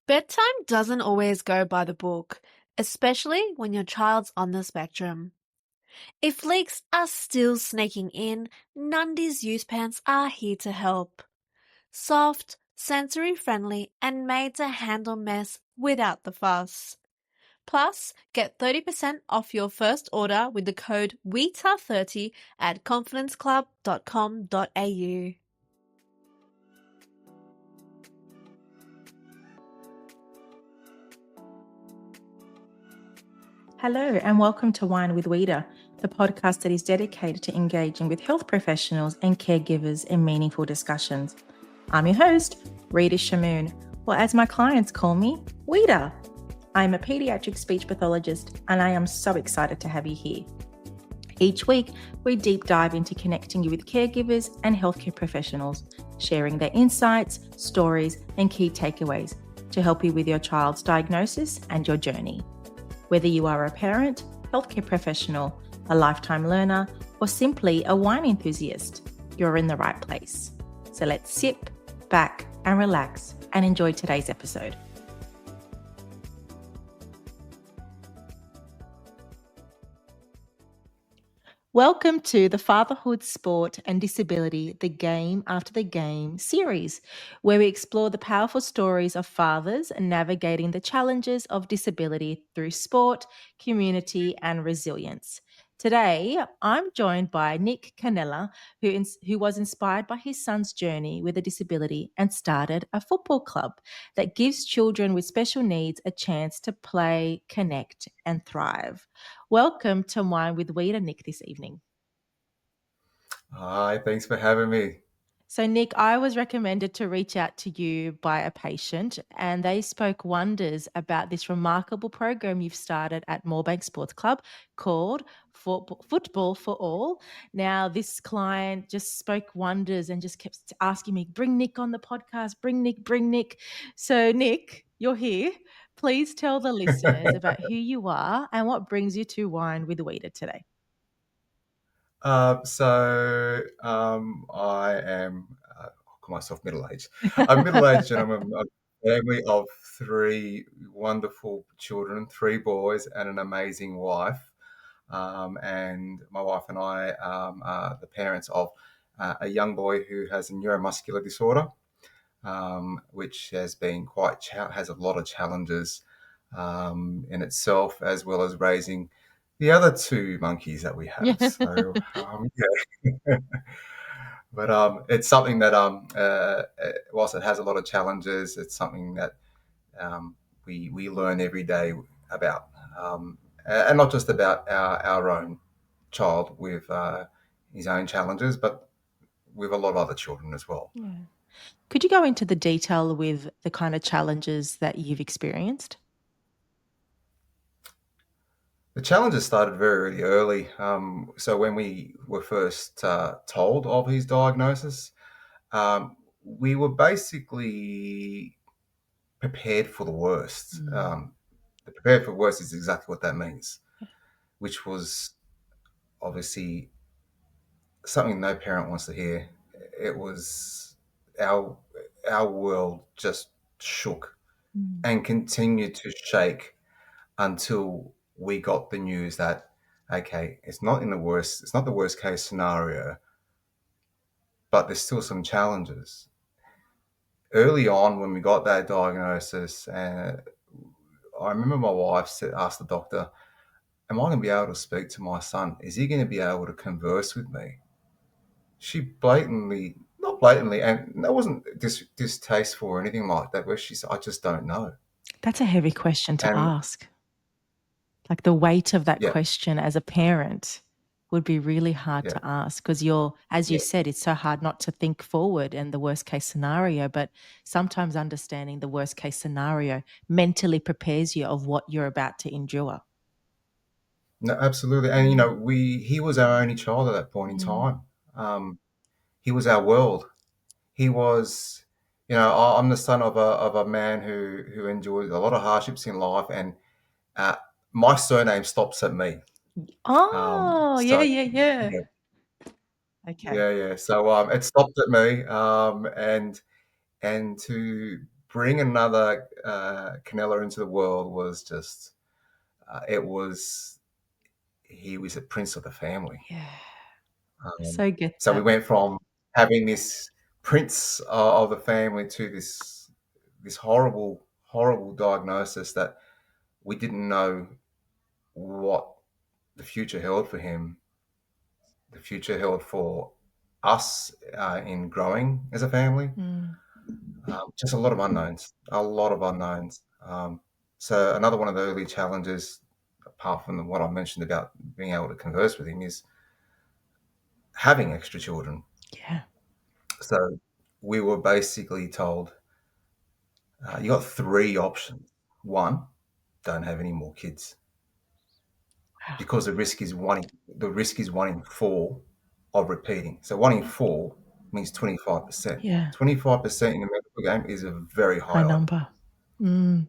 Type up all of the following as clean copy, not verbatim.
Bedtime doesn't always go by the book, especially when your child's on the spectrum. If leaks are still snaking in, Nundy's use pants are here to help. Soft, sensory-friendly, and made to handle mess without the fuss. Plus, get 30% off your first order with the code WITA30 at confidenceclub.com.au. Hello, and welcome to Wine with Wita, the podcast that is dedicated to engaging with health professionals and caregivers in meaningful discussions. I'm your host, Rita Shamoon, or as my clients call me, Wita. I'm a pediatric speech pathologist, and I am so excited to have you here. Each week, we deep dive into connecting you with caregivers and healthcare professionals, sharing their insights, stories, and key takeaways to help you with your child's diagnosis and your journey. Whether you are a parent, healthcare professional, a lifetime learner, or simply a wine enthusiast, you're in the right place. So let's sit back and relax and enjoy today's episode. Welcome to the Fatherhood, Sport and Disability, the Game After the Game series, where we explore the powerful stories of fathers navigating the challenges of disability through sport, community and resilience. Today, I'm joined by Nick Canella, who was inspired by his son's journey with a disability and started a football club that gives children with special needs a chance to play, connect and thrive. Welcome to Wine with Wita, Nick, this evening. Hi, thanks for having me. So, Nick, I was recommended to reach out to you by a patient, and they spoke wonders about this remarkable program you've started at Moorebank Sports Club called Football for All. Now, this client just spoke wonders and just kept asking me, bring Nick on the podcast, bring Nick, bring Nick. So, Nick, you're here. Please tell the listeners about who you are and what brings you to Wine with Wita today. I am, I call myself middle-aged. I'm a middle-aged gentleman, a family of three wonderful children, three boys and an amazing wife. And my wife and I are the parents of a young boy who has a neuromuscular disorder, which has been has a lot of challenges in itself, as well as raising the other two monkeys that we have. So, yeah. But it's something that, whilst it has a lot of challenges, it's something that we learn every day about, and not just about our own child with his own challenges, but with a lot of other children as well. Yeah. Could you go into the detail with the kind of challenges that you've experienced? The challenges started very, really early. So when we were first told of his diagnosis, we were basically prepared for the worst. The prepared for the worst is exactly what that means, which was obviously something no parent wants to hear. It was our world just shook and continued to shake until we got the news that, okay, it's not the worst case scenario, but there's still some challenges. Early on, when we got that diagnosis, I remember my wife asked the doctor, am I going to be able to speak to my son? Is he going to be able to converse with me? She not blatantly, and that wasn't distasteful or anything like that, where she said, I just don't know. That's a heavy question to And ask. Like the weight of that yeah, question as a parent would be really hard yeah, to ask because as you yeah. said, it's so hard not to think forward and the worst case scenario, but sometimes understanding the worst case scenario mentally prepares you of what you're about to endure. No, absolutely. And he was our only child at that point in time. He was our world. He was, I'm the son of a man who enjoyed a lot of hardships in life, and uh, my surname stops at me. Oh, yeah, So yeah, yeah. yeah, Okay. yeah, yeah. So it stopped at me, and to bring another Canella into the world was just he was a prince of the family. Yeah. Um, So get so we that. went from having this prince of the family to this horrible diagnosis that we didn't know what the future held for him. The future held for us in growing as a family. Mm. Just a lot of unknowns, a lot of unknowns. So another one of the early challenges, apart from what I mentioned about being able to converse with him, is having extra children. Yeah. So we were basically told, you got three options. One, don't have any more kids Wow. because the risk is one in four of repeating. So one in four means 25%. Yeah. 25% in the medical game is a very High high odds. number. Mm.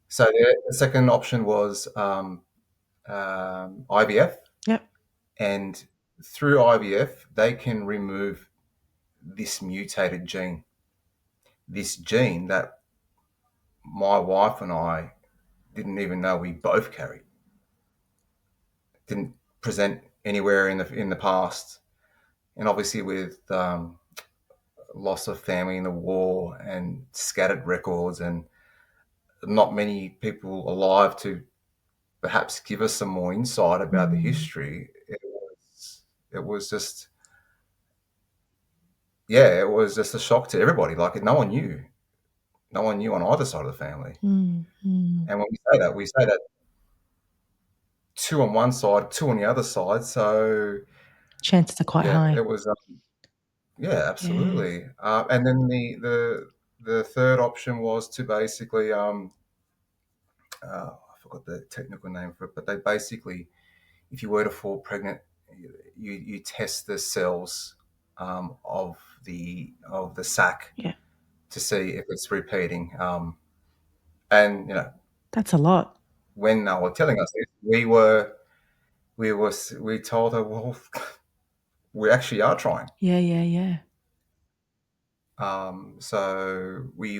So the second option was IVF, Yep. and through IVF they can remove this mutated gene, this gene that my wife and I didn't even know we both carried. Didn't present anywhere in the past, and obviously with loss of family in the war and scattered records and not many people alive to perhaps give us some more insight about the Mm. history. It was just yeah, it was just a shock to everybody. Like no one knew on either side of the family. Mm. Mm. And when we say that two on one side, two on the other side. So Chances are quite yeah, high. it was yeah, Yeah. absolutely. And then the third option was to basically I forgot the technical name for it, but they basically, if you were to fall pregnant, you test the cells of the sac Yeah. to see if it's repeating. And That's a lot. when they were telling us this, we told her, well, we actually are trying. Yeah. Yeah. Yeah. So we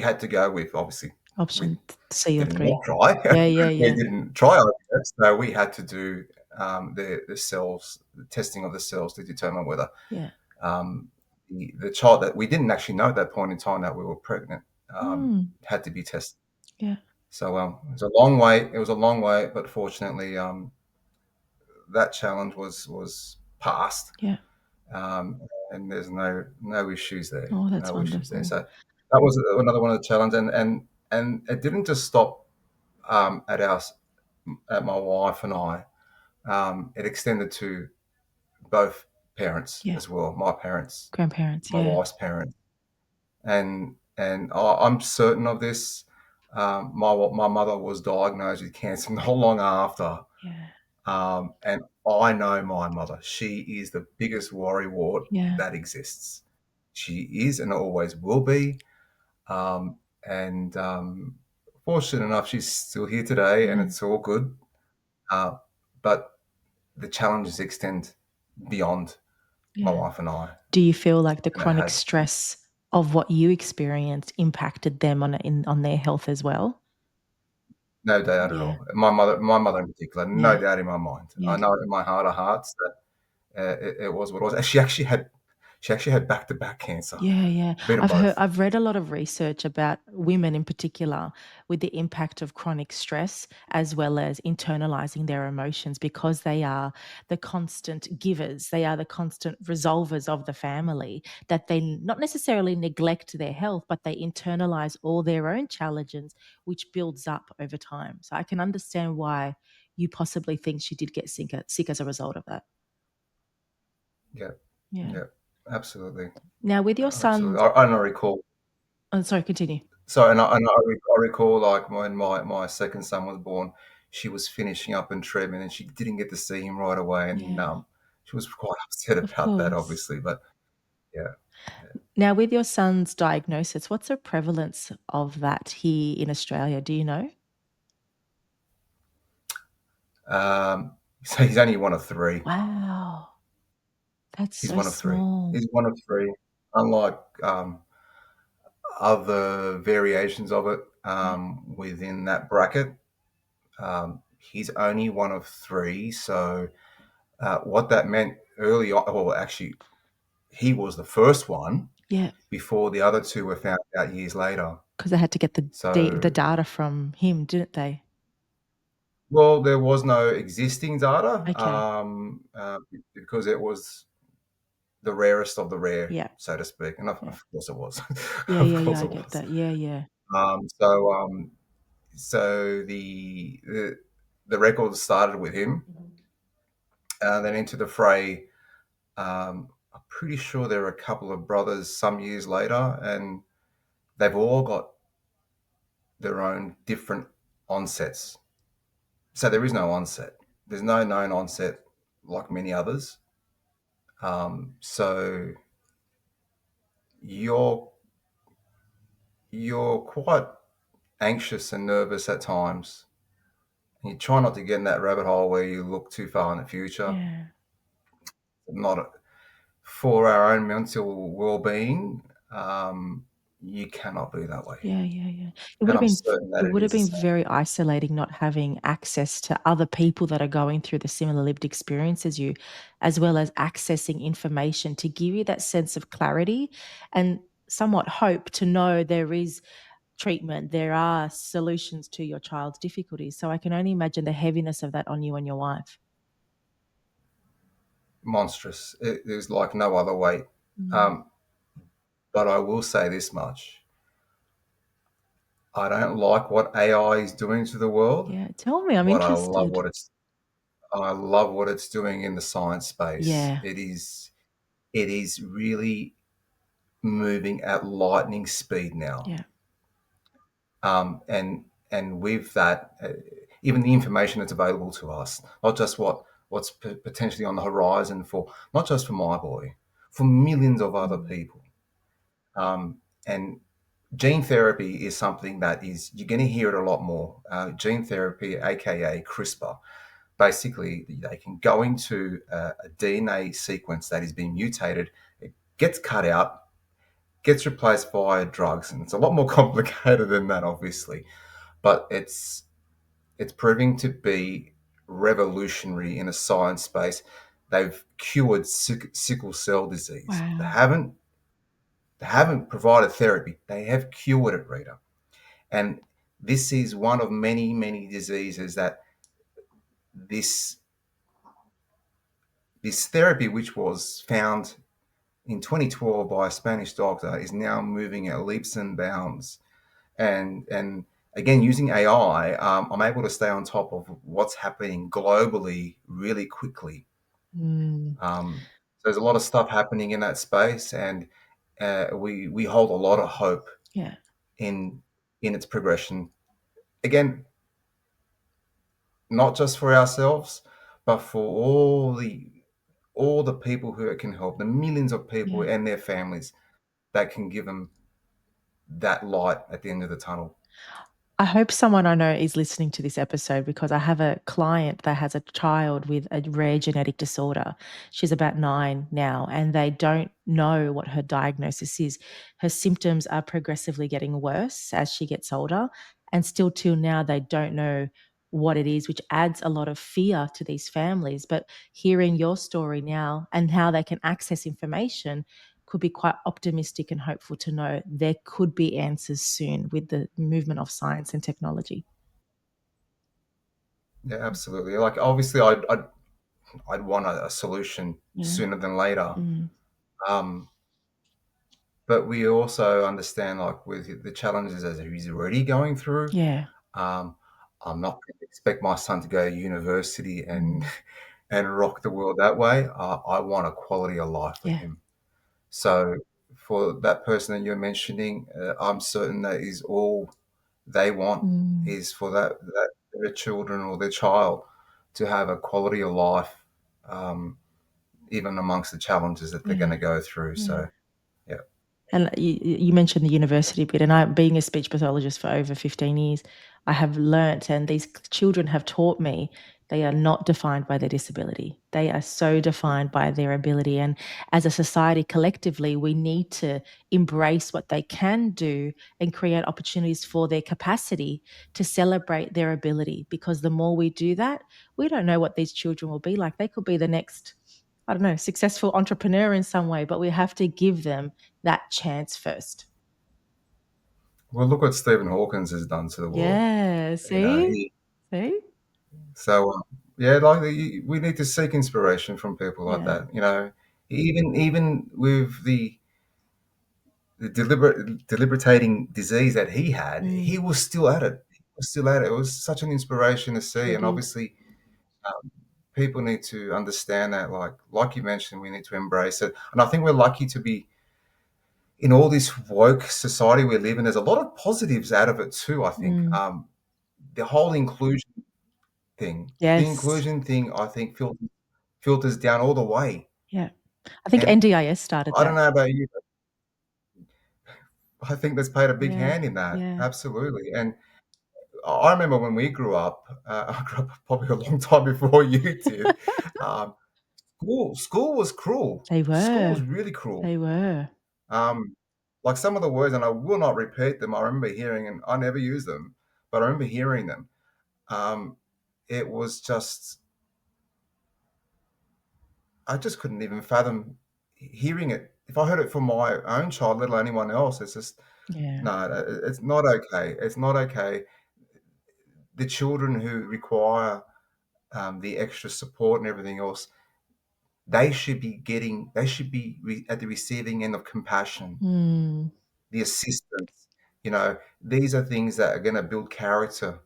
had to go with, obviously we Option C or didn't not three. try. Yeah. Yeah. We Yeah. didn't try IVF, so we had to do the cells, the testing of the cells to determine whether Yeah. um, the child that we didn't actually know at that point in time that we were pregnant Mm. had to be tested. Yeah. So it was a long wait. It was a long wait, but fortunately, that challenge was passed, Yeah. um, and there's no issues there. Oh, that's No issues there. wonderful. So that was another one of the challenges, and it didn't just stop at my wife and I. It extended to both parents Yeah. as well. My parents, Grandparents. my Yeah. wife's parents, and I'm certain of this. My mother was diagnosed with cancer not long after, Yeah. and I know my mother. She is the biggest worrywart Yeah. that exists. She is and always will be. And fortunate enough, she's still here today, and Mm. it's all good. But the challenges extend beyond my Yeah. wife and I, Do you feel like the and it chronic has stress of what you experienced impacted them on their health as well? no doubt at Yeah. all. My mother in particular, Yeah. no doubt in my mind. Yeah. I know in my heart of hearts that it was what it was. And she actually had back to back cancer, Yeah, yeah. bit of both. I've read a lot of research about women in particular with the impact of chronic stress as well as internalizing their emotions because they are the constant givers, they are the constant resolvers of the family, that they not necessarily neglect their health, but they internalize all their own challenges, which builds up over time. So I can understand why you possibly think she did get sick as a result of that. Yeah, Yeah. yeah, absolutely, Now with your absolutely. son, I don't recall. oh, sorry, continue. So, I recall like when my second son was born, she was finishing up in treatment and she didn't get to see him right away, and Yeah. she was quite upset Of about that, course. obviously. But yeah, Now, with your son's diagnosis, what's the prevalence of that here in Australia? Do you know? so he's only one of three. Wow, that's He's so one of three. small. He's one of three. Unlike other variations of it within that bracket. He's only one of three, so what that meant early on, well, actually, he was the first one Yeah, before the other two were found out years later. because they had to get the So, data from him, didn't they? well, there was no existing data Okay. because it was the rarest of the rare, Yeah. so to speak. And of, Yeah. of course it was. Yeah, Of yeah, yeah, course I it get was. that. Yeah, yeah. Um, so, um, so the record started with him, and then into the fray. I'm pretty sure there are a couple of brothers some years later, and they've all got their own different onsets. So there is no onset. There's no known onset like many others. So you're you're quite anxious and nervous at times. And you try not to get in that rabbit hole where you look too far in the future. Yeah. Not for our own mental well-being. Um, you cannot be that way, Yeah, yeah, yeah. It would and have I'm been certain it that it would have is the been same. very isolating not having access to other people that are going through the similar lived experience as you, as well as accessing information to give you that sense of clarity and somewhat hope to know there is treatment, there are solutions to your child's difficulties. So I can only imagine the heaviness of that on you and your wife. Monstrous. There's like no other way. Mm. Um, but I will say this much: I don't like what AI is doing to the world, Yeah, tell me, I'm but interested. I love what it's doing in the science space. Yeah, It is really moving at lightning speed now. yeah, And with that, even the information that's available to us, not just what's potentially on the horizon for not just for my boy, for millions of other mm, people. And gene therapy is something that is you're going to hear it a lot more. Gene therapy, aka CRISPR, basically they can go into a DNA sequence that is being mutated, it gets cut out, gets replaced via drugs, and it's a lot more complicated than that, obviously. But it's proving to be revolutionary in a science space. They've cured sickle cell disease. They wow, haven't they haven't provided therapy. They have cured it, Rita. And this is one of many, many diseases that this this therapy, which was found in 2012 by a Spanish doctor, is now moving at leaps and bounds. And again, using AI, I'm able to stay on top of what's happening globally really quickly. mm, So there's a lot of stuff happening in that space, and we hold a lot of hope yeah, in its progression. Again, not just for ourselves, but for all the people who it can help, the millions of people yeah. and their families that can give them that light at the end of the tunnel. I hope someone I know is listening to this episode because I have a client that has a child with a rare genetic disorder. She's about 9 now, and they don't know what her diagnosis is. Her symptoms are progressively getting worse as she gets older, and still till now, they don't know what it is, which adds a lot of fear to these families. But hearing your story now and how they can access information could be quite optimistic and hopeful to know there could be answers soon with the movement of science and technology. Yeah, absolutely. Like obviously, I'd want a solution Yeah. sooner than later. Mm. Um, but we also understand, like with the challenges as he's already going through. Yeah. Um, I'm not going to expect my son to go to university and Mm. and rock the world that way. I want a quality of life for Yeah. him. So for that person that you're mentioning, I'm certain that is all they want Mm. is for that their children or their child to have a quality of life, um, even amongst the challenges that they're going Yeah. to go through. Yeah. So yeah, And you mentioned the university bit, and I, being a speech pathologist for over 15 years, I have learnt, and these children have taught me They are not defined by their disability. They are so defined by their ability. And as a society, collectively, we need to embrace what they can do and create opportunities for their capacity to celebrate their ability. Because the more we do that, we don't know what these children will be like. They could be the next, I don't know, successful entrepreneur in some way, but we have to give them that chance first. Well, look what Stephen Hawkins has done to the world. Yeah, You know, see? See? so yeah, like we need to seek inspiration from people like Yeah. that. You know, even with the debilitating disease that he had, he Mm, was still at it. He was still at it. It was such an inspiration to see, sure and did. obviously, people need to understand that. Like you mentioned, we need to embrace it, and I think we're lucky to be in all this woke society we live in. There's a lot of positives out of it too. I think Mm, the whole inclusion thing, yes. I think filters down all the way. Yeah. I think And NDIS started I don't that. know about you, but I think that's played a big Yeah. hand in that. Yeah. Absolutely. And I remember when we grew up, I grew up probably a long time before you did. Um, school was cruel. They School were. was really cruel. They were. Um, like some of the words, and I will not repeat them. I remember hearing, and I never use them, but I remember hearing them. Um, it was just, I just couldn't even fathom hearing it. If I heard it from my own child, let alone anyone else, it's just Yeah. no. It's not okay. It's not okay. The children who require the extra support and everything else, they should be getting. They should be at the receiving end of compassion, Mm, the assistance. You know, these are things that are going to build character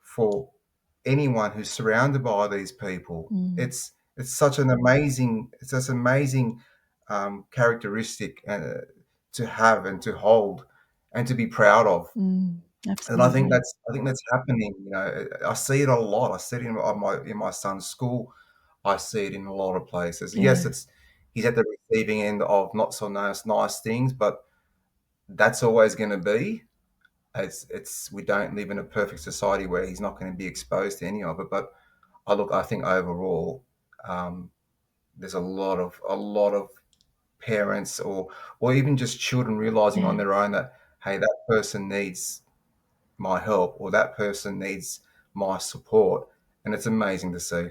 for anyone who's surrounded by these people. mm, It's such an amazing characteristic to have and to hold and to be proud of. mm. And Absolutely. I think that's happening. You know, I see it a lot. I see it in my son's school. I see it in a lot of places. Yes, Yeah. it's he's at the receiving end of not so nice things, but that's always going to be. It's we don't live in a perfect society where he's not going to be exposed to any of it. But I think overall, um, there's a lot of parents or even just children realizing on Yeah. their own that hey, that person needs my help or that person needs my support, and it's amazing to see.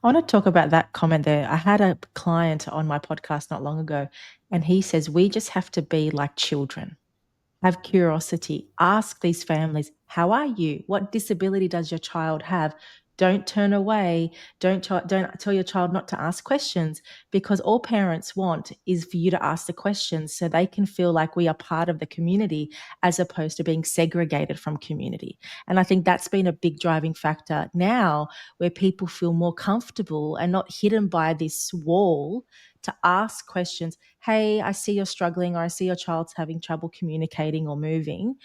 I want to talk about that comment there. I had a client on my podcast not long ago, and he says, we just have to be like children. Have curiosity. Ask these families, how are you? What disability does your child have? Don't turn away. Don't tell your child not to ask questions, because all parents want is for you to ask the questions so they can feel like we are part of the community as opposed to being segregated from community. And I think that's been a big driving factor now, where people feel more comfortable and not hidden by this wall to ask questions. Hey, I see you're struggling, or I see your child's having trouble communicating or moving.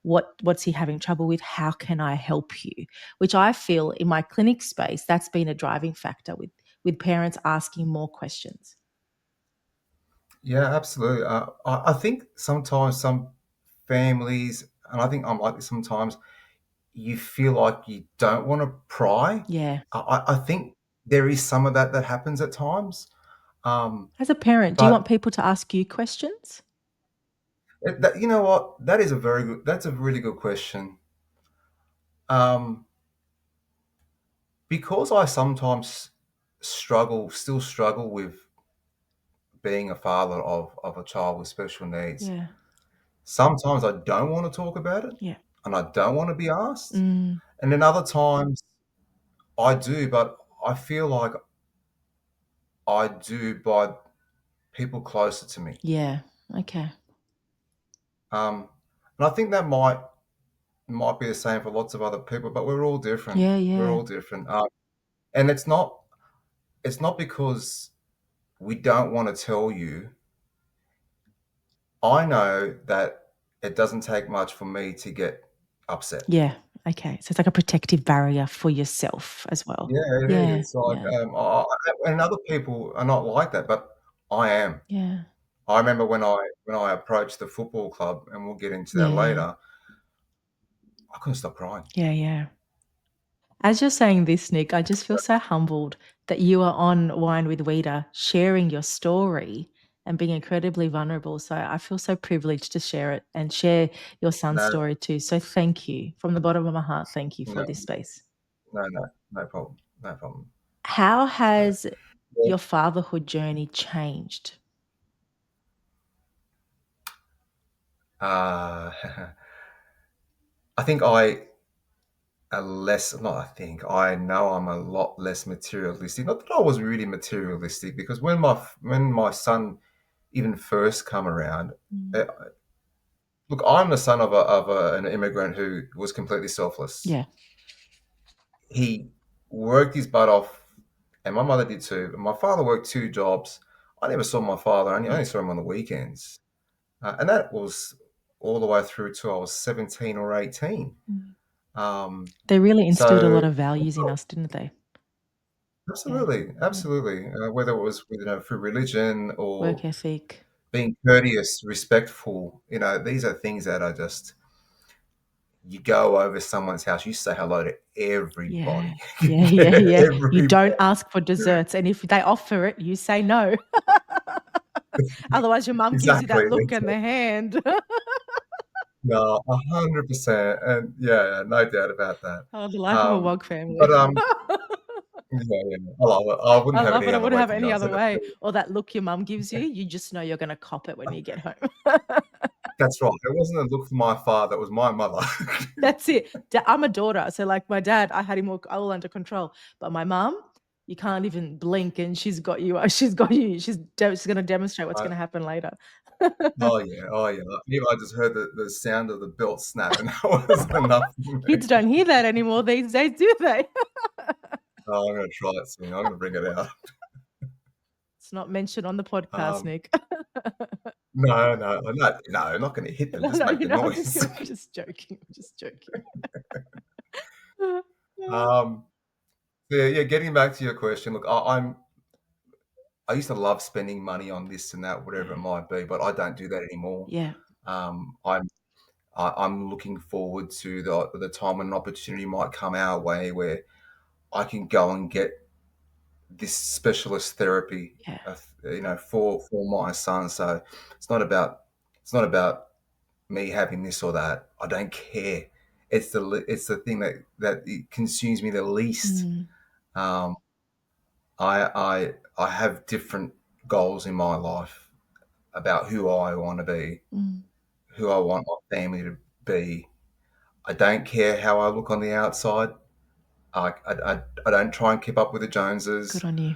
What's he having trouble with? How can I help you? Which I feel in my clinic space, that's been a driving factor with parents asking more questions. Yeah, absolutely. I think sometimes some families, and I think I'm like this sometimes, you feel like you don't want to pry. Yeah. I think there is some of that happens at times. Um, As a parent, do you want but people to ask you questions? you know what? That's a really good question. Um, because I sometimes still struggle with being a father of a child with special needs. Yeah. Sometimes I don't want to talk about it Yeah. and I don't want to be asked. Mm, And then other times I do, but I feel like I do by people closer to me. yeah. Okay. Um, and I think that might be the same for lots of other people, but we're all different. Yeah. We're Yeah. all different. And it's not because we don't want to tell you. I know that it doesn't take much for me to get upset. Yeah. Okay. So it's like a protective barrier for yourself as well. Yeah, it Yeah. is. Like, Yeah. and other people are not like that, but I am. Yeah. I remember when I approached the football club, and we'll get into that Yeah. Yeah. later. I couldn't stop crying. Yeah. Yeah. As you're saying this, Nick, I just feel so humbled that you are on Wine with Wita sharing your story and being incredibly vulnerable. So I feel so privileged to share it and share your son's No, story too. So thank you from the bottom of my heart. Thank you for no, this space. no problem. No problem. How has Yeah. your fatherhood journey changed? Uh, I think I I know I'm a lot less materialistic. Not that I was really materialistic, because when my son even first come around, Mm. uh, look, I'm the son of an immigrant who was completely selfless. Yeah. He worked his butt off, and my mother did too. My father worked 2 jobs. I never saw my father. I only saw him on the weekends, and that was all the way through to I was 17 or 18. Mm. Um, They really instilled a lot so of values in us, didn't they? Yeah. absolutely, Yeah. absolutely. Whether it was through religion Work or ethic. being courteous, respectful, these are things that are just, you go over someone's house, you say hello to Yeah. everybody. Yeah. Yeah. Yeah. You Everybody. don't ask for desserts. And if they offer it, you say no. Otherwise, your mum gives you Exactly. that look and the hand. No, 100%, and yeah, no doubt about that. Oh, the life of a WOG But family. yeah, yeah, I love it. I wouldn't I have it love any it. I other wouldn't way, have to it be any honest. other way. Or that look your mum gives you, you just know you're going to cop it when you get home. That's right. It wasn't a look from my father; it was my mother. That's it. I'm a daughter. So, like my dad, I had him all under control. But my mum, you can't even blink and she's got you. She's got you. She's going to demonstrate what's I, going to happen later. oh yeah, oh yeah. Even I just heard the sound of the belt snap, and that was enough for me. Kids don't hear that anymore these days, do they? Oh, I'm gonna try it soon. I'm gonna bring it out. It's not mentioned on the podcast, Um, Nick. no, no, no, I'm not gonna hit them. No, Just no, make you the know, noise. I'm just joking. I'm just joking. um, yeah. Getting back to your question, look, I used to love spending money on this and that, whatever it Yeah. might be, but I don't do that anymore. Yeah. Um, I'm I'm looking forward to the time when an opportunity might come our way where I can go and get this specialist therapy, Yeah. for my son. So it's not about me having this or that. I don't care. It's the thing that it consumes me the least. Mm, Um, I have different goals in my life about who I want to be, mm. who I want my family to be. I don't care how I look on the outside. I don't try and keep up with the Good Joneses. on you.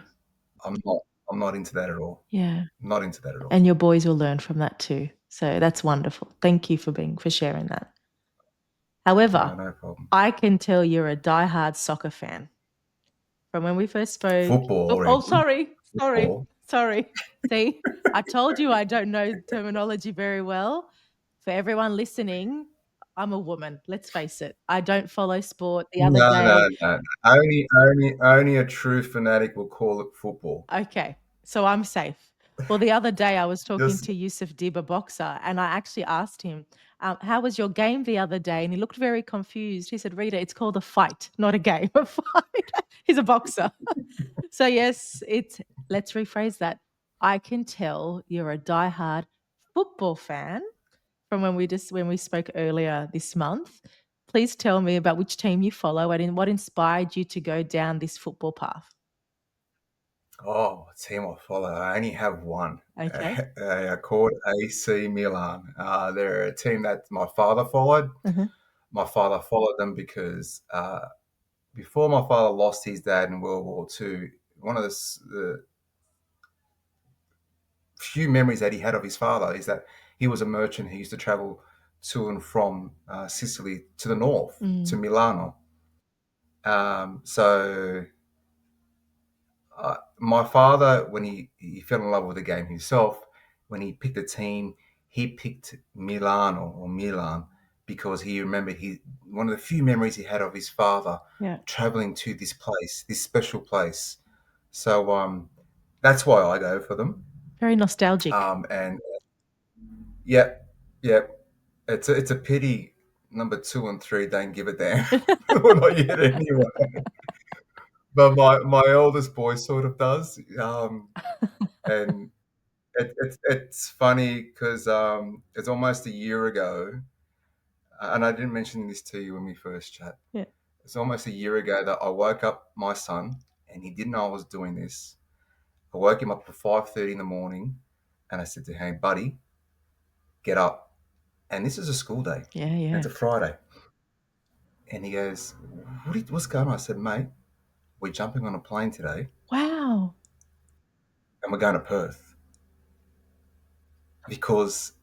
I'm not I'm not into that at all. Yeah. Not into that at all. And your boys will learn from that too. So that's wonderful. Thank you for sharing that. No, However, no problem. I can tell you're a diehard soccer fan. From when we first spoke. Football Oh, oriented. sorry. Football. Sorry. See, I told you I don't know terminology very well. For everyone listening, I'm a woman. Let's face it. I don't follow sport. The other No, day, no, no. Only a true fanatic will call it football. okay, so I'm safe. Well, the other day I was talking Just to Yusuf Dib, a boxer, and I actually asked him, how was your game the other day? And he looked very confused. He said, Rita, it's called a fight, not a game. A fight. He's a boxer. So yes, let's rephrase that. I can tell you're a diehard football fan from when we spoke earlier this month. Please tell me about which team you follow and what inspired you to go down this football path. team I follow. I only have one. Okay. They are called AC Milan. They're a team that my father followed. Uh-huh. My father followed them because before my father lost his dad in World War II, one of the few memories that he had of his father is that he was a merchant who used to travel to and from Sicily to the north, to Mm, Milano. So my father, when he fell in love with the game himself, when he picked a team, he picked Milano or Milan because he remembered one of the few memories he had of his father yeah. traveling to this place, this special place. So that's why I go for them. Very nostalgic. And yeah, yeah, it's a pity. number 2 and 3 don't give a damn. Well, not yet anyway. But my eldest boy sort of does. And it's funny because it's almost a year ago, and I didn't mention this to you when we first chat. Yeah. It's almost a year ago that I woke up my son, and he didn't know I was doing this. I woke him up at 5:30 in the morning, and I said to him, "Buddy, get up." And this is a school day. Yeah, And yeah. it's a Friday. And he goes, what's going on? I said, "Mate, we're jumping on a plane today, Wow. and we're going to Perth because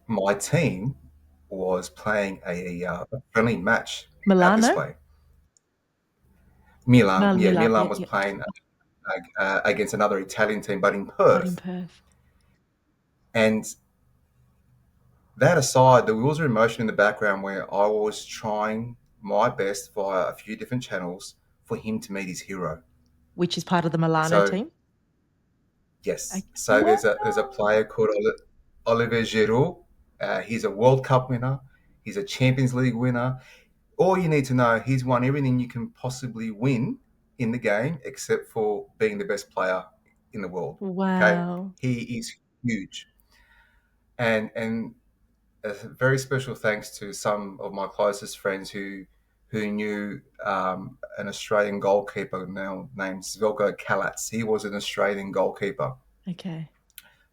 my team was playing a friendly match out this Milano? way." Milan, yeah, Milan, Milan yeah, was yeah. playing against another Italian team, but in But in Perth. Perth. And that aside, there was an emotion in the background where I was trying my best via a few different channels for him to meet his hero. Which is part of the Milano So team? yes, so Wow. there's a player called Olivier Giroud. He's a World Cup winner. He's a Champions League winner. All you need to know, he's won everything you can possibly win in the game except for being the best player in the world. Okay, Wow. he is huge, and a very special thanks to some of my closest friends who knew an Australian goalkeeper now named Zvelko Kalats. He was an Australian goalkeeper Okay.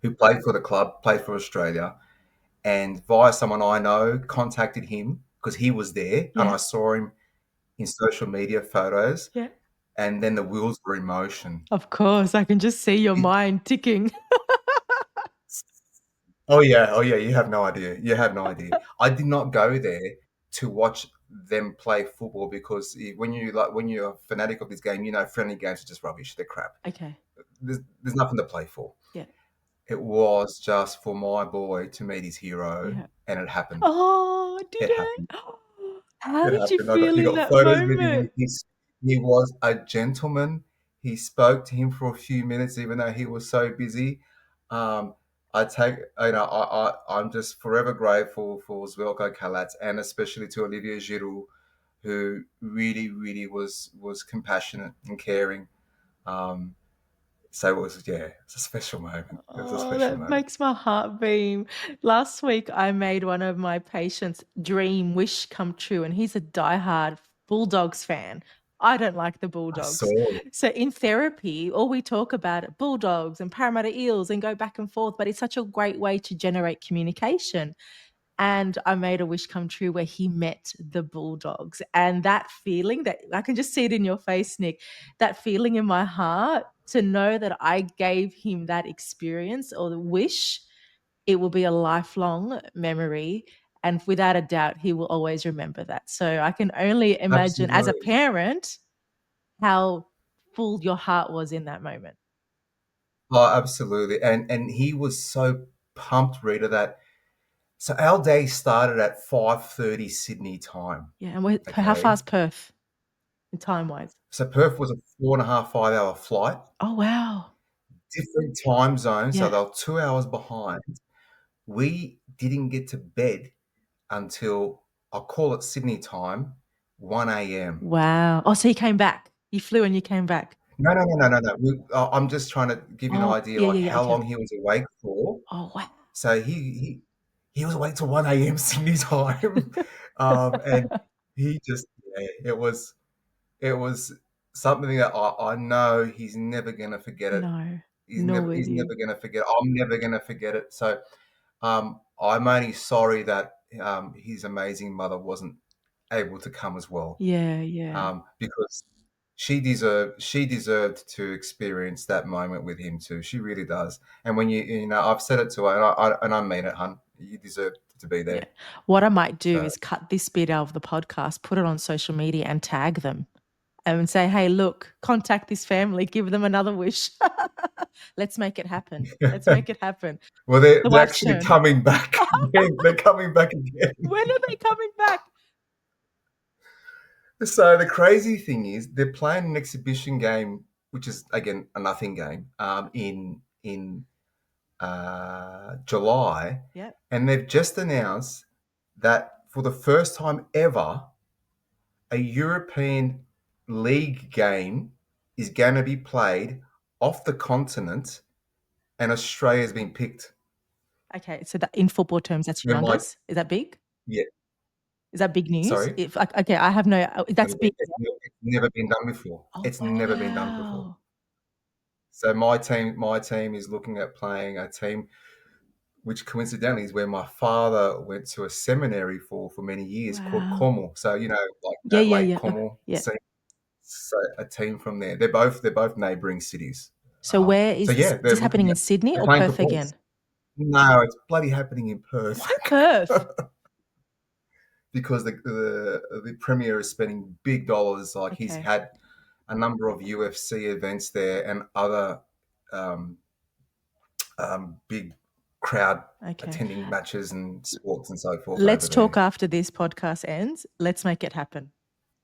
who played for the club, played for Australia, and via someone I know contacted him because he was there, and Yeah. I saw him in social media photos, Yeah. and then the wheels were in motion. Of course. I can just see your mind ticking. Oh yeah, you have no idea. You have no idea. I did not go there to watch them play football because when you're a fanatic of this game, you know friendly games are just rubbish. They're crap. Okay. There's nothing to play for. Yeah. It was just for my boy to meet his hero, Yeah. and it happened. Oh, did It it? happened. How It did you happened. feel You in got that photos with him. moment? He was a gentleman. He spoke to him for a few minutes, even though he was so busy. Um, I'm just forever grateful for Zvelko Kalats and especially to Olivier Giroud, who really, really was compassionate and caring. Um, so it's a special moment. It was a Oh, special that moment. makes my heart beam. Last week, I made one of my patients' dream wish come true, and he's a diehard Bulldogs fan. I don't like the I Bulldogs. saw. So in therapy, all we talk about are Bulldogs and Parramatta Eels and go back and forth, but it's such a great way to generate communication. And I made a wish come true where he met the Bulldogs. And that feeling that I can just see it in your face, Nick, that feeling in my heart to know that I gave him that experience or the wish, it will be a lifelong memory. And without a doubt, he will always remember that. So I can only imagine as a Absolutely. parent how full your heart was in that moment. Oh, absolutely. And he was so pumped, Rita, that so our day started at 5:30 Sydney time. Yeah. And how Okay. far is Perth time wise? So Perth was a 4.5, 5 hour flight, Oh, wow. different time zone. So Yeah. they were 2 hours behind. We didn't get to bed until I'll call it Sydney time, 1 a.m. Wow. Oh, so you came back. You flew and you came back. No. I'm just trying to give you an Oh, idea yeah, like yeah, yeah. how Okay. long he was awake for. Oh, wow. So he was awake till 1 a.m. Sydney time. And he just it was something that I know he's never gonna forget it. No, nor will He's you. never gonna forget it. I'm never gonna forget it. So I'm only sorry that his amazing mother wasn't able to come as well. Yeah, yeah, Because she deserved to experience that moment with him too. She really does. And when I've said it to her, and I mean it, hun. You deserve to be yeah. there. What I might do So is cut this bit out of the podcast, put it on social media and tag them and say, hey, look, contact this family, give them another wish. Let's make it happen. Let's make it happen. well, The they're wife's actually turn. coming back. Again. They're coming back again. When are they coming back? So the crazy thing is, they're playing an exhibition game, which is again a nothing game, in July, Yep. and they've just announced that for the first time ever, a European league game is going to be played off the continent, and Australia has been picked. Okay, so that in football terms, that's When my humongous. Is that big? yeah, Is that big news? sorry, If okay, I have no. That's big. it's never been done before. Oh It's never been done before. wow! So my team is looking at playing a team which coincidentally is where my father went to a seminary for many years called Wow. Como. So like Yeah, that yeah, Lake yeah. Como. Yeah. So a team from there. They're both neighbouring cities. So where So is this? yeah, Is this happening in Sydney they're or playing for Perth points. again? No, it's bloody happening in Perth. Why Perth? Because the premier is spending big dollars. Like he's Okay. had a number of UFC events there and other big crowd Okay. attending matches and sports and so forth over Let's talk there. after this podcast ends. Let's make it happen.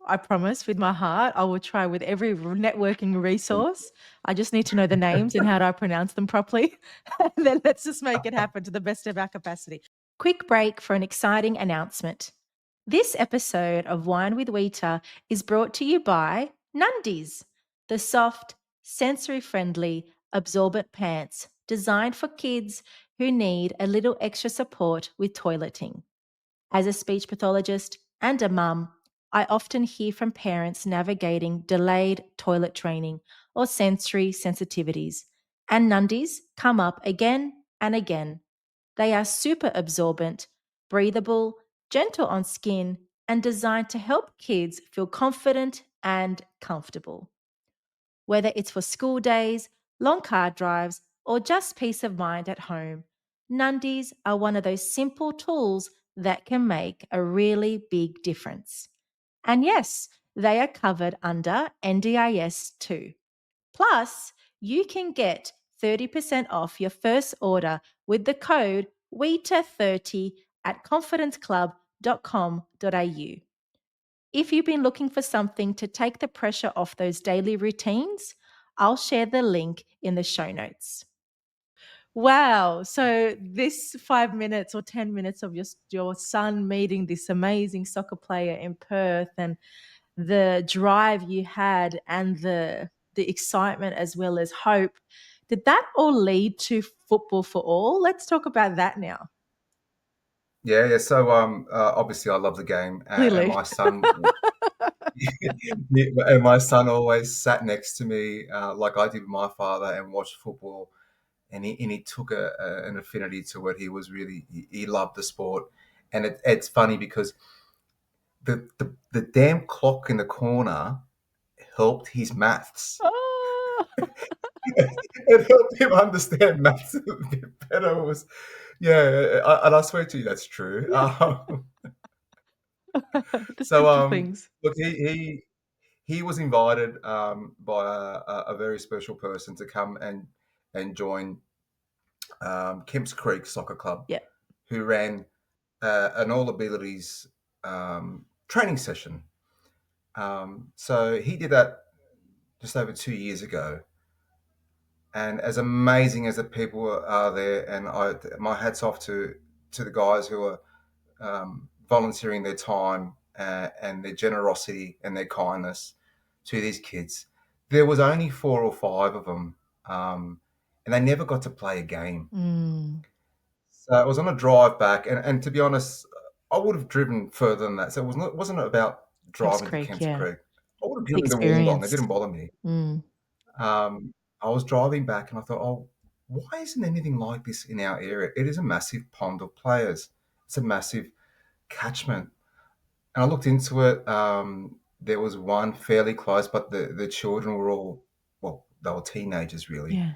I promise with my heart, I will try with every networking resource. I just need to know the names and how do I pronounce them properly. And then let's just make it happen to the best of our capacity. Quick break for an exciting announcement. This episode of Wine with Wita is brought to you by Nundies, the soft, sensory friendly, absorbent pants designed for kids who need a little extra support with toileting. As a speech pathologist and a mum, I often hear from parents navigating delayed toilet training or sensory sensitivities, and Nundies come up again and again. They are super absorbent, breathable, gentle on skin, and designed to help kids feel confident and comfortable. Whether it's for school days, long car drives, or just peace of mind at home, Nundies are one of those simple tools that can make a really big difference. And yes, they are covered under NDIS too. Plus, you can get 30% off your first order with the code WETA30 at confidenceclub.com.au. If you've been looking for something to take the pressure off those daily routines, I'll share the link in the show notes. Wow. So, this 5 minutes or 10 minutes of your son meeting this amazing soccer player in Perth and the drive you had and the excitement as well as hope, did that all lead to football for all? Let's talk about that now. Yeah. So obviously I love the game, and Clearly. my son, and my son always sat next to me, like I did with my father, and watched football. And he took an affinity to it. He loved the sport, and it's funny because the damn clock in the corner helped his maths. Oh, It helped him understand maths a bit better. It was, yeah, and I swear to you, that's true. yeah. The So simple things. look, he was invited by a very special person to come and join Kemps Creek Soccer Club, Yeah. who ran an all abilities training session. So he did that just over 2 years ago. And as amazing as the people are there, and my hats off to the guys who are volunteering their time and their generosity and their kindness to these kids. There was only 4 or 5 of them, and they never got to play a game. Mm. So it was on a drive back, and to be honest, I would have driven further than that. So it wasn't about Kemps driving to Creek, Kemps yeah. Creek. I would have The driven to Wollongong. It experience. didn't bother me. Mm. I was driving back, and I thought, oh, why isn't anything like this in our area? It is a massive pond of players. It's a massive catchment. And I looked into it. There was one fairly close, but the children were all, well, they were teenagers really. Yeah.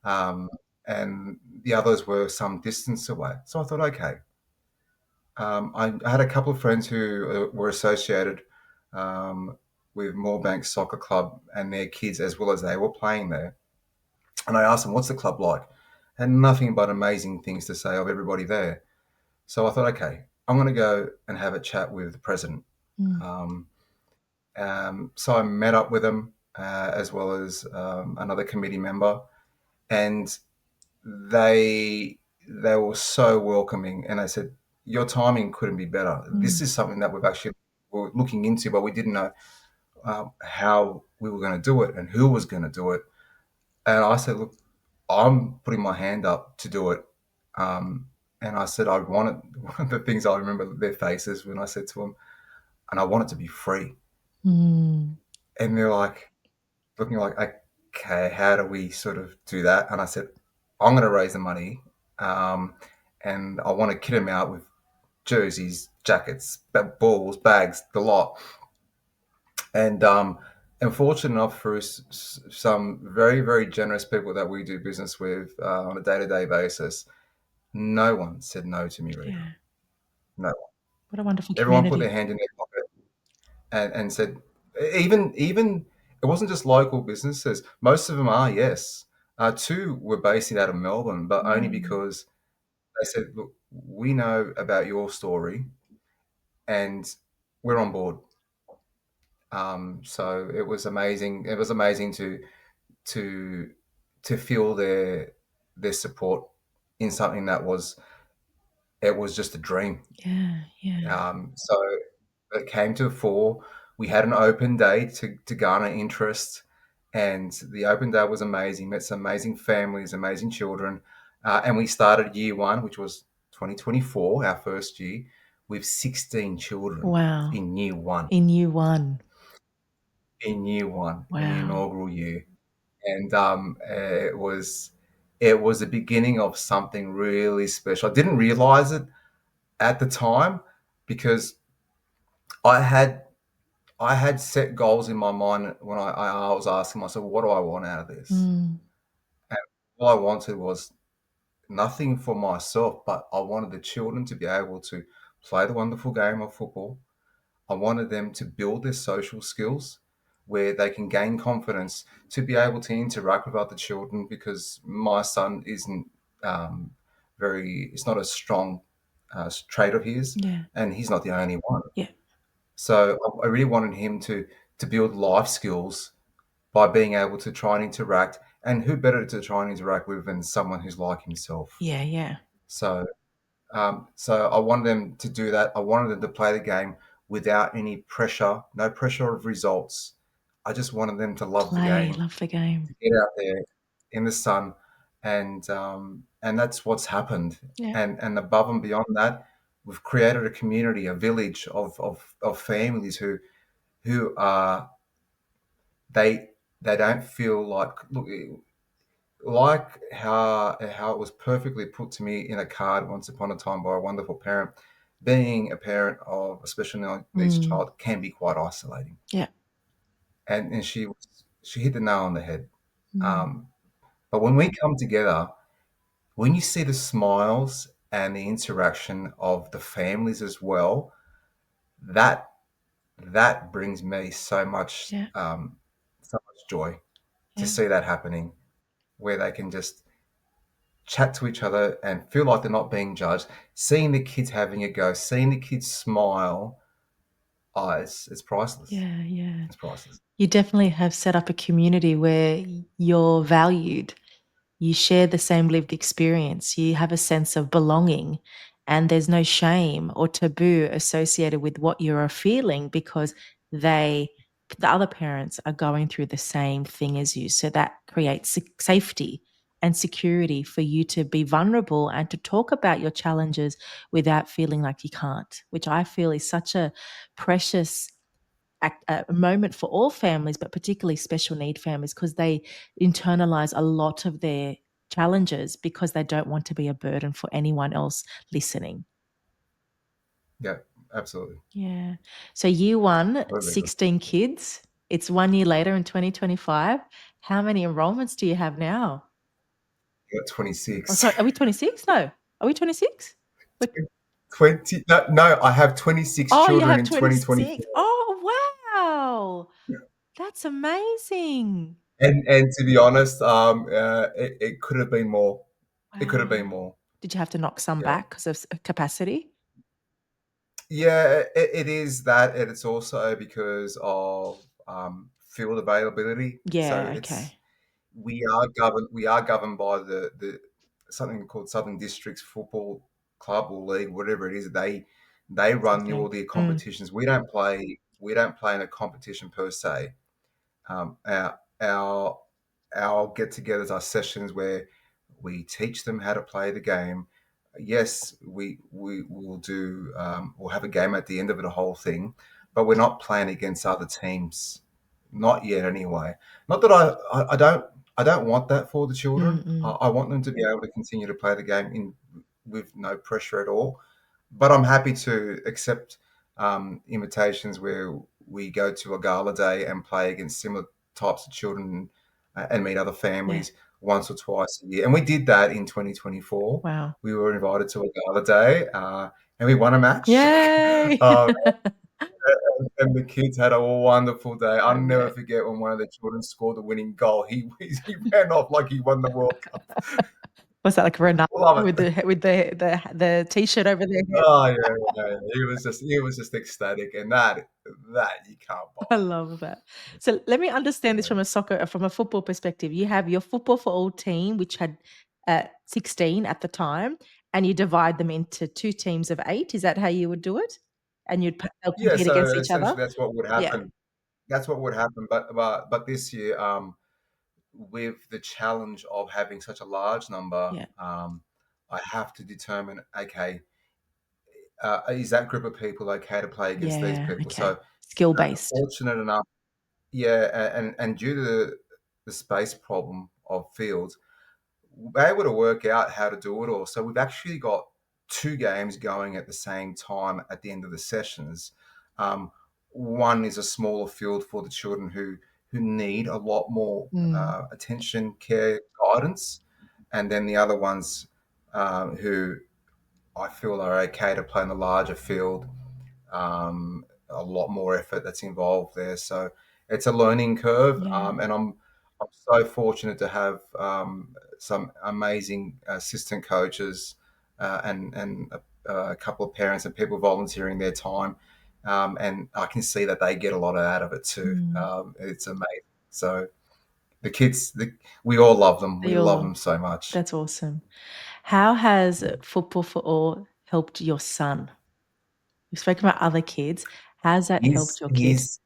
Um, and the others were some distance away. So I thought, okay. I had a couple of friends who were associated um, with Moorebank Soccer Club and their kids, as well as they were playing there. And I asked them, what's the club like? And nothing but amazing things to say of everybody there. So I thought, okay, I'm going to go and have a chat with the president. Mm. So I met up with him as well as another committee member, and they were so welcoming. And they said, your timing couldn't be better. This is something that we're looking into, but we didn't know how we were going to do it and who was going to do it. And I said, look, I'm putting my hand up to do it. And I said, I want it. One of the things I remember their faces when I said to them, and I want it to be free. Mm. And they're like, looking like, okay, how do we sort of do that? And I said, I'm going to raise the money, and I want to kit them out with jerseys, jackets, balls, bags, the lot. And fortunate enough for some very, very generous people that we do business with on a day-to-day basis, no one said no to me, Rita. Yeah. No one. What a wonderful Everyone put their community. hand in their pocket and said, even it wasn't just local businesses. Most of them are, yes. Two were based out of Melbourne, but only Mm. because they said, look, we know about your story and we're on board. So it was amazing. It was amazing to to feel their support in something that was just a dream. Yeah, yeah. So it came to the fore. We had an open day to garner interest, and the open day was amazing. Met some amazing families, amazing children, and we started year one, which was 2024, our first year, with 16 children Wow. in year one. In year one. In the Wow. inaugural year, and it was the beginning of something really special. I didn't realize it at the time because I had I had set goals in my mind when I was asking myself, what do I want out of this? Mm. And all I wanted was nothing for myself, but I wanted the children to be able to play the wonderful game of football. I wanted them to build their social skills where they can gain confidence to be able to interact with other children because my son isn't it's not a strong trait of his, Yeah. and he's not the only one. Yeah. So I really wanted him to build life skills by being able to try and interact. And who better to try and interact with than someone who's like himself? Yeah, yeah. So, so I wanted them to do that. I wanted them to play the game without any pressure, no pressure of results. I just wanted them to love the Play, game, love the game. to get out there in the sun, and that's what's happened. Yeah. And above and beyond that, we've created a community, a village of families who are they they don't feel like look like how it was perfectly put to me in a card once upon a time by a wonderful parent. Being a parent of a special needs Mm. child can be quite isolating, Yeah. and she hit the nail on the head. Mm. Um, but when we come together, when you see the smiles and the interaction of the families as well, that that brings me Yeah. so much joy to Yeah. see that happening, where they can just chat to each other and feel like they're not being judged. Seeing the kids having a go, seeing the kids smile, it's priceless. Yeah, yeah. It's priceless. You definitely have set up a community where you're valued. You share the same lived experience. You have a sense of belonging, and there's no shame or taboo associated with what you're feeling because they, the other parents, are going through the same thing as you. So that creates safety and security for you to be vulnerable and to talk about your challenges without feeling like you can't, which I feel is such a precious a moment for all families, but particularly special need families, because they internalize a lot of their challenges because they don't want to be a burden for anyone else listening. Yeah, absolutely. Yeah. So year one, Absolutely. 16 kids. It's 1 year later in 2025. How many enrollments do you have now? You got Oh, 26. sorry. Are we 26? No. Are we 26? 20, no, no, I have 26 Oh, you children have in 2024. 26. Oh, wow. That's amazing. And to be honest, it could have been more. It could have been Wow. more. Did you have to knock some Yeah. back because of capacity? Yeah, it is that, and it's also because of field availability. So Yeah, it's okay. we are governed by the something called Southern Districts Football club or league, whatever it is, they run Thing. all the competitions. We don't play in a competition per se. Um, our our our get-togethers are sessions where we teach them how to play the game. Yes, we will do. We'll have a game at the end of it, a whole thing, but we're not playing against other teams. Not yet, anyway. Not that I don't want that for the children. Mm-mm. I want them to be able to continue to play the game in with no pressure at all. But I'm happy to accept invitations where we go to a gala day and play against similar types of children and meet other Yeah. families once or twice a year. And we did that in 2024. Wow. We were invited to a gala day and we won a match. Yay! um, and the kids had a wonderful day. I'll I never bet. forget when one of the children scored the winning goal. He ran off like he won the World Cup. Was that like Ronaldo Love with it. the t-shirt over their head? Oh yeah, yeah, yeah. He was just ecstatic, and that you can't I buy. love that. So let me understand this Yeah. from a football perspective. You have your football for all team, which had 16 at the time, and you divide them into two teams of 8. Is that how you would do it? And they'll Yeah, compete against so each other? essentially that's what would Yeah. happen. That's what would happen. But this year, with the challenge of having such a large number, Yeah. I have to determine, okay, is that group of people okay to play against these Yeah. people? Okay. So Skill based. fortunate enough, yeah, and due to the space problem of fields, we're able to work out how to do it all. So we've actually got two games going at the same time at the end of the sessions. Um, One is a smaller field for the children who need a lot more Mm. attention, care, guidance, and then the other ones who I feel are okay to play in the larger field. A lot more effort that's involved there. So it's a learning curve, Yeah. and I'm so fortunate to have some amazing assistant coaches and a couple of parents and people volunteering their time, and I can see that they get a lot out of it too. Mm. It's amazing. So the kids, we all love them. We They all love love. them so much. That's awesome. How has football for all helped your son? We've spoken about other kids. How's that helped He's your kid? he's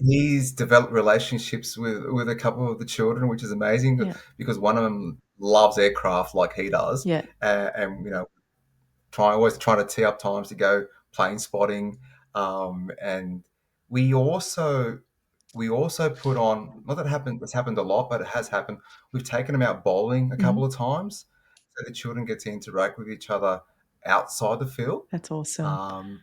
He's developed relationships with a couple of the children, which is amazing Yeah. because one of them loves aircraft like he does, Yeah. and always trying to tee up times to go plane spotting, and we also put on, not that it's happened a lot, but it has happened. We've taken them out bowling a Mhm. couple of times, so the children get to interact with each other outside the field. That's awesome. Um,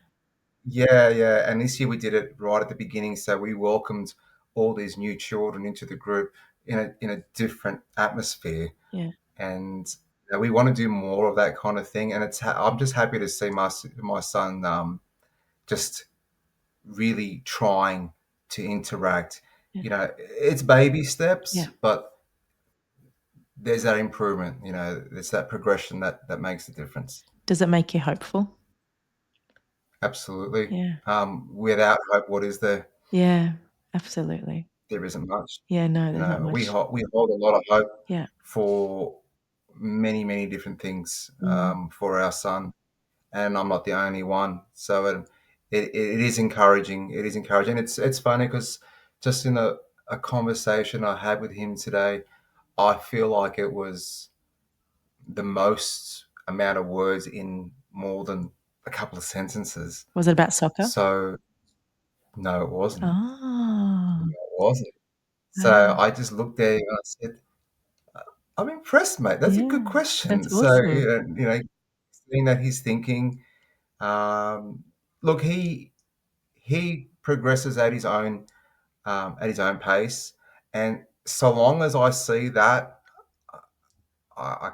yeah, yeah. And this year we did it right at the beginning. So we welcomed all these new children into the group in a different atmosphere. Yeah. And we want to do more of that kind of thing. And I'm just happy to see my son just really trying to interact. Yeah. It's baby steps, Yeah. but there's that improvement. There's that progression that makes a difference. Does it make you hopeful? Absolutely. Yeah. Without hope, what is there? Yeah. Absolutely. There isn't much. Yeah, no, there's not We much. hold a lot of hope Yeah. for many, many different things Mm. for our son, and I'm not the only one. So it is encouraging. It is encouraging. It's funny because just in a conversation I had with him today, I feel like it was the most amount of words in more than a couple of sentences. Was it about soccer? So no, it wasn't. Oh, No, it wasn't. So wow. I just looked there and I said, I'm impressed, mate. That's a good Yeah. question. That's So, awesome. seeing that he's thinking, um, look, he progresses at his own pace, and so long as I see that, I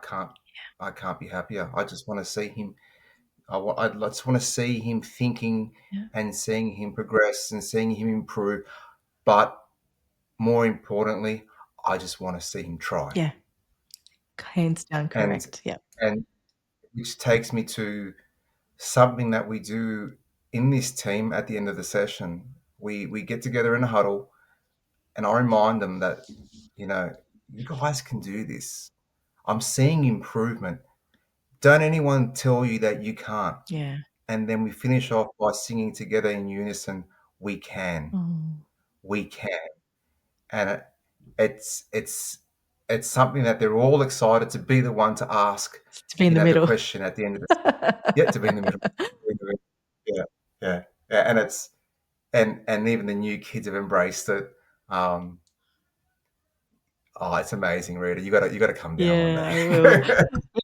can't be happier. I just want to see him. I just want to see him thinking Yeah. and seeing him progress and seeing him improve. But more importantly, I just want to see him try. Yeah. Hands down And correct. Yeah. and which takes me to something that we do in this team at the end of the session. We get together in a huddle, and I remind them that you guys can do this. I'm seeing improvement. don't anyone tell you that you can't. Yeah. And then we finish off by singing together in unison, we can, Oh, we can. And it's it's it's something that they're all excited to be the one to ask, to be in the the middle. question at the end of the yeah, to be in the middle. Yeah, yeah, yeah, and it's and even the new kids have embraced it. Um, oh, it's amazing, Rita. You gotta come down one Yeah, day. I will.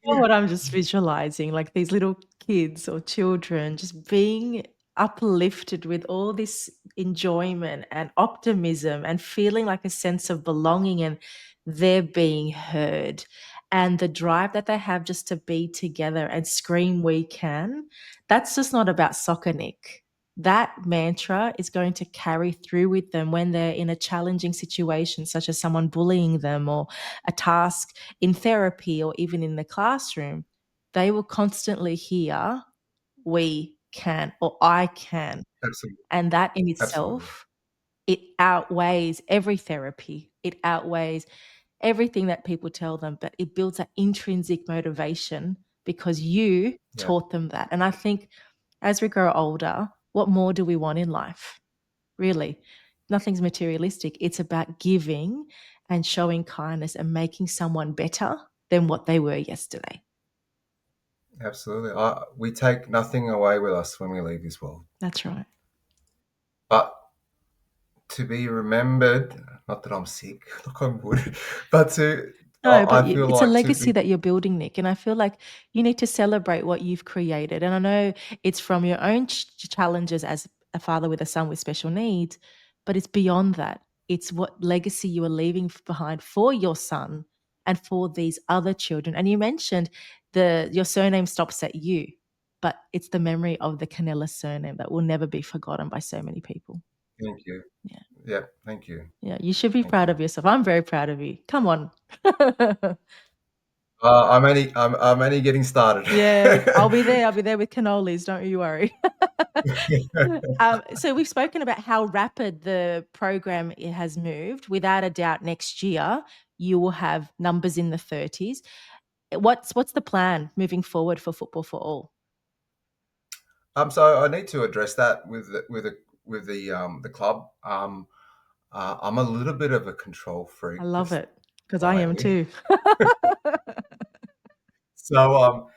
You know what I'm just visualizing? Like these little kids or children just being uplifted with all this enjoyment and optimism and feeling like a sense of belonging and they're being heard. And the drive that they have just to be together and scream, we can. That's just not about soccer, Nick. That mantra is going to carry through with them when they're in a challenging situation, such as someone bullying them or a task in therapy or even in the classroom. They will constantly hear, we can or I can. Absolutely, And that in absolutely. itself, it outweighs every therapy. It outweighs everything that people tell them, but it builds that intrinsic motivation because you Yeah, taught them that. And I think as we grow older, what more do we want in life? Really, nothing's materialistic. It's about giving and showing kindness and making someone better than what they were yesterday. absolutely. We take nothing away with us when we leave this world, That's right. but to be remembered. Not that I'm sick, knock on wood, but No, but I feel it's a like to legacy be that you're building, Nick, and I feel like you need to celebrate what you've created. And I know it's from your own challenges as a father with a son with special needs, but it's beyond that. It's what legacy you are leaving behind for your son and for these other children. And you mentioned your surname stops at you, but it's the memory of the Canella surname that will never be forgotten by so many people. thank you. Yeah. Yeah, thank you, Yeah. You should be thank proud you. of yourself. I'm very proud of you. Come on. I'm only getting started. Yeah, I'll be there. I'll be there with cannolis. Don't you worry. So we've spoken about how rapid the program has moved. Without a doubt, next year you will have numbers in the 30s. What's the plan moving forward for Football for All? So I need to address that with the club. I'm a little bit of a control I freak, love just it because I am quietly. too. So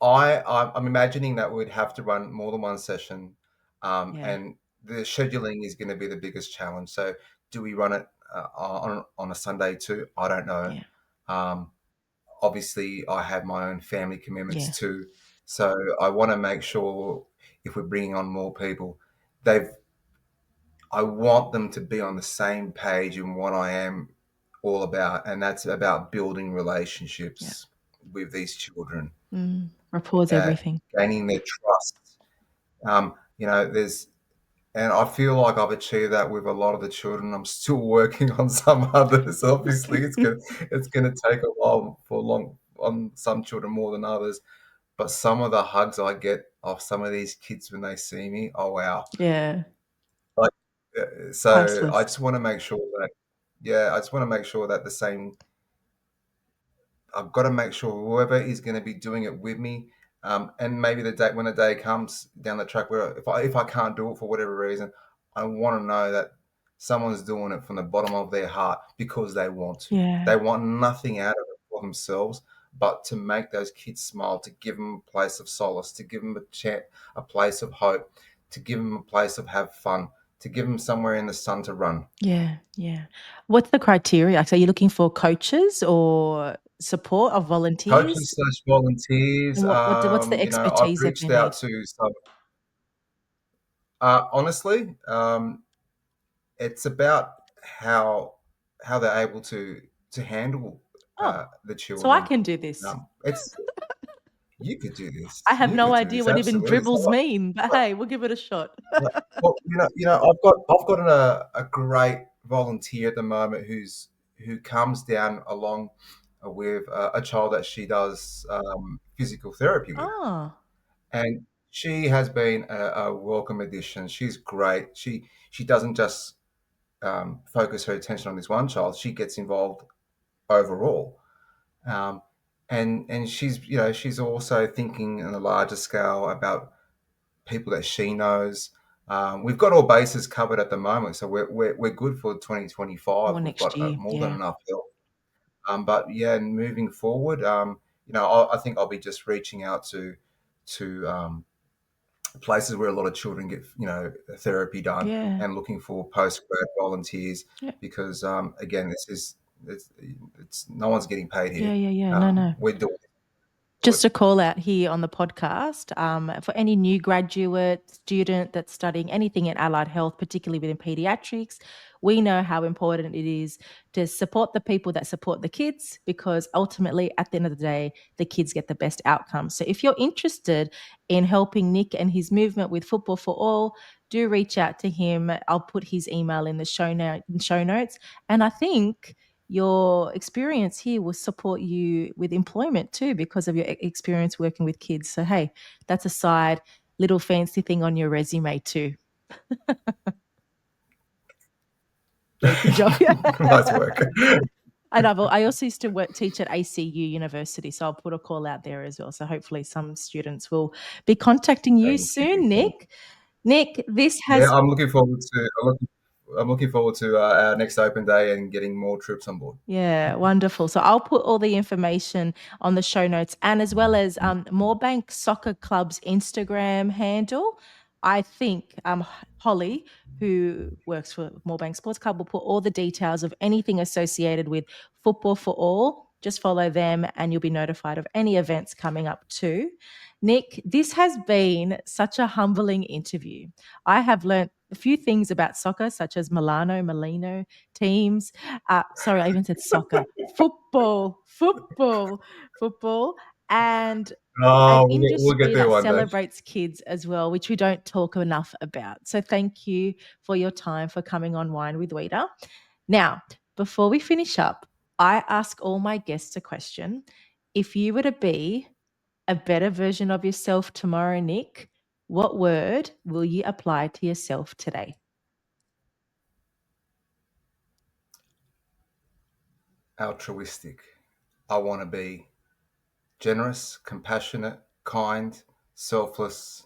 I'm imagining that we'd have to run more than one session, Yeah, and the scheduling is going to be the biggest challenge. So do we run it on a Sunday too? I don't know. yeah, Um, Obviously, I have my own family commitments yeah, too, so I want to make sure if we're bringing on more people, they've I want them to be on the same page in what I am all about, and that's about building yeah. relationships with these children, Rapport's everything. gaining their trust. There's, and I feel like I've achieved that with a lot of the children. I'm still working on some others. Obviously, it's gonna take a while for long on some children more than others. But some of the hugs I get off some of these kids when they see me, oh wow! Yeah, Like, so I priceless. just want to make sure that, yeah, I just want to make sure that the same. I've got to make sure whoever is going to be doing it with me, and maybe the day when the day comes down the track where if I can't do it for whatever reason, I want to know that someone's doing it from the bottom of their heart because they want to. Yeah, They want nothing out of it for themselves, but to make those kids smile, to give them a place of solace, to give them a place of hope, to give them a place of have fun, to give them somewhere in the sun to run. yeah, yeah. What's the criteria? So, are you looking for coaches or support of volunteers? Coaches slash volunteers. And what's the I've expertise that reached they out need? to some. Honestly, it's about how they're able to handle Oh, the so I children. can do this. It's You could do I this. have You no could do idea this. what even Absolutely. dribbles mean, but hey, we'll give it a shot. Well, I've got a great volunteer at the moment who comes down along with a child that she does physical therapy with. Oh, And she has been a welcome addition. She's great. She doesn't just focus her attention on this one child. She gets involved overall, um, and she's also thinking on a larger scale about people that she knows. We've got all bases covered at the moment, so we're good for 2025. Or We've next got year. more than Yeah. enough help. But yeah, moving forward, I think I'll be just reaching out to places where a lot of children get therapy done, Yeah. and looking for post-grad volunteers, Yeah. because again, it's no one's getting paid here. Yeah. No. We're doing Just a call out here on the podcast for any new graduate student that's studying anything in allied health, particularly within pediatrics. We know how important it is to support the people that support the kids, because ultimately, at the end of the day, the kids get the best outcomes. So if you're interested in helping Nick and his movement with Football for All, do reach out to him. I'll put his email in the show notes. And I think your experience here will support you with employment too, because of your experience working with kids. So, hey, that's a side little fancy thing on your resume too. Yeah, good job. nice work. And I also used to teach at ACU University, so I'll put a call out there as well. So hopefully some students will be contacting you Thank soon, you. Nick. Nick, this Yeah, has I'm looking forward to our next open day and getting more troops on board. Yeah, wonderful. So I'll put all the information on the show notes, and as well as Moorebank Soccer Club's Instagram handle. I think Holly, who works for Moorebank Sports Club, will put all the details of anything associated with Football for All. Just follow them and you'll be notified of any events coming up too. Nick, this has been such a humbling interview. I have learnt a few things about soccer, such as Molino teams. Sorry, I even said soccer. Football. And an Oh, we'll industry get there that one day. celebrates kids as well, which we don't talk enough about. So thank you for your time, for coming on Wine with Wita. Now, before we finish up, I ask all my guests a question. If you were to be a better version of yourself tomorrow, Nick, what word will you apply to yourself today? Altruistic. I want to be generous, compassionate, kind, selfless.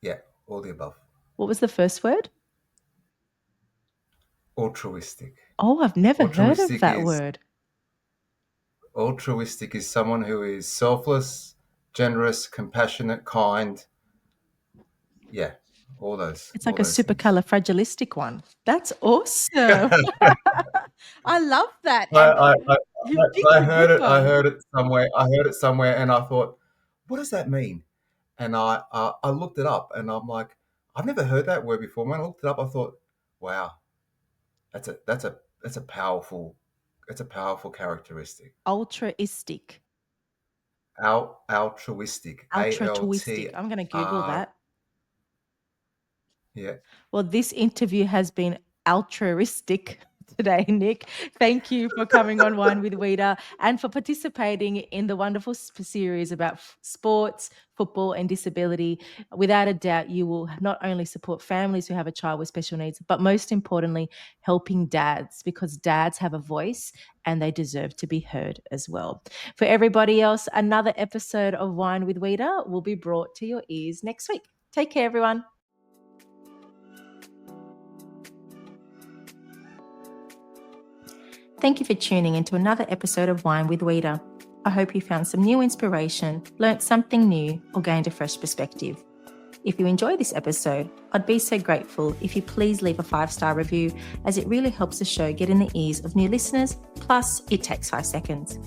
Yeah, all the above. What was the first word? Altruistic. Oh, I've never heard of Altruistic that is word. altruistic is someone who is selfless, generous, compassionate, kind. Yeah, all those It's all like a those things. supercalifragilistic one. That's awesome. I love that. I, And I, I, you picked a good I one. heard it somewhere. I heard it somewhere, and I thought, what does that mean? And I looked it up, and I'm like, I've never heard that word before. When I looked it up, I thought, wow, that's a powerful characteristic. Altruistic. Altruistic. Altruistic. I'm going to Google ALTR. that. Yeah. Well, this interview has been altruistic today, Nick. Thank you for coming on Wine with Wita and for participating in the wonderful series about sports, football, and disability. Without a doubt, you will not only support families who have a child with special needs, but most importantly, helping dads, because dads have a voice and they deserve to be heard as well. For everybody else, another episode of Wine with Wita will be brought to your ears next week. Take care, everyone. Thank you for tuning into another episode of Wine with Wita. I hope you found some new inspiration, learnt something new, or gained a fresh perspective. If you enjoyed this episode, I'd be so grateful if you please leave a 5-star review, as it really helps the show get in the ears of new listeners, plus it takes 5 seconds.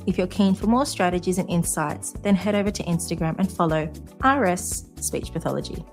If you're keen for more strategies and insights, then head over to Instagram and follow rarest Speech Pathology.